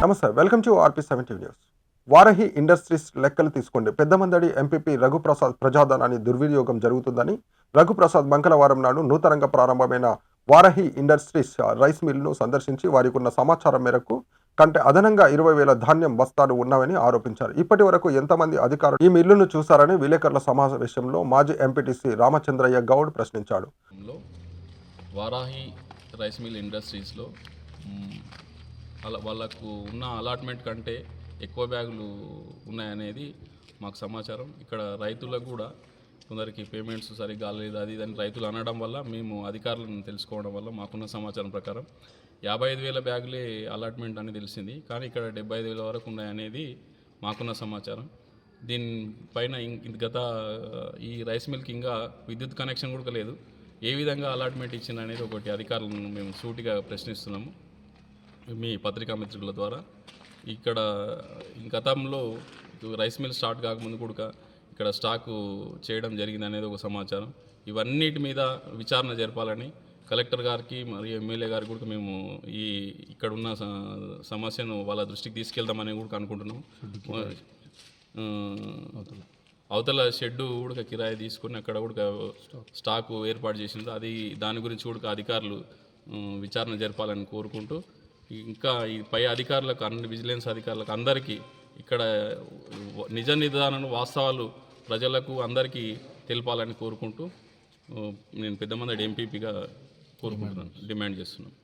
నమస్తే, welcome to RP 70 news. Varahi industries లెక్కలు తీసుకోండి. పెద్దమందడి ఎంపీపీ రఘుప్రసాద్ ప్రజాధనాన్ని దుర్వినియోగం జరుగుతుందని రఘుప్రసాద్ మంగళవారం నాడు నూతనంగా ప్రారంభమైన వారహి ఇండస్ట్రీస్ రైస్ మిల్ను సందర్శించి వారికి ఉన్న సమాచారం మేరకు కంటే అదనంగా 20,000 ధాన్యం బస్తాలు ఉన్నాయని ఆరోపించారు. ఇప్పటి వరకు ఎంతమంది అధికారులు ఈ మిల్లును చూశారని విలేకరుల సమావేశంలో మాజీ ఎంపీటీసీ రామచంద్రయ్య గౌడ్ ప్రశ్నించాడు. వారాహి రైస్ మిల్ ఇండస్ట్రీస్లో వాళ్ళకు ఉన్న అలాట్మెంట్ కంటే ఎక్కువ బ్యాగులు ఉన్నాయనేది మాకు సమాచారం. ఇక్కడ రైతులకు కూడా కొందరికి పేమెంట్స్ సరిగ్గా కాలేదు, అది అని రైతులు అనడం వల్ల మేము అధికారులను తెలుసుకోవడం వల్ల మాకున్న సమాచారం ప్రకారం 55,000 బ్యాగులే అలాట్మెంట్ అని తెలిసింది. కానీ ఇక్కడ 75,000 వరకు ఉన్నాయనేది మాకున్న సమాచారం. దీనిపైన గత ఈ రైస్ మిల్కి ఇంకా విద్యుత్ కనెక్షన్ కూడా లేదు. ఏ విధంగా అలాట్మెంట్ ఇచ్చింది అనేది ఒకటి అధికారులను మేము సూటిగా ప్రశ్నిస్తున్నాము మీ పత్రికా మిత్రుల ద్వారా. ఇక్కడ గతంలో రైస్ మిల్ స్టార్ట్ కాకముందు కూడా ఇక్కడ స్టాకు చేయడం జరిగింది అనేది ఒక సమాచారం. ఇవన్నిటి మీద విచారణ జరపాలని కలెక్టర్ గారికి మరియు ఎమ్మెల్యే గారికి కూడా మేము ఇక్కడ ఉన్న సమస్యను వాళ్ళ దృష్టికి తీసుకెళ్దామని కూడా అనుకుంటున్నాం. అవతల షెడ్డు కూడా కిరాయి తీసుకుని అక్కడ కూడా స్టాకు ఏర్పాటు చేసింది. దాని గురించి కూడా అధికారులు విచారణ జరపాలని కోరుకుంటూ, ఇంకా ఈ పై అధికారులకు, అన్ని విజిలెన్స్ అధికారులకు అందరికీ ఇక్కడ నిజ నిదానం వాస్తవాలు ప్రజలకు అందరికీ తెలపాలని కోరుకుంటూ నేను పెద్దమందడి ఎంపీపీగా కోరుకుంటున్నాను, డిమాండ్ చేస్తున్నాను.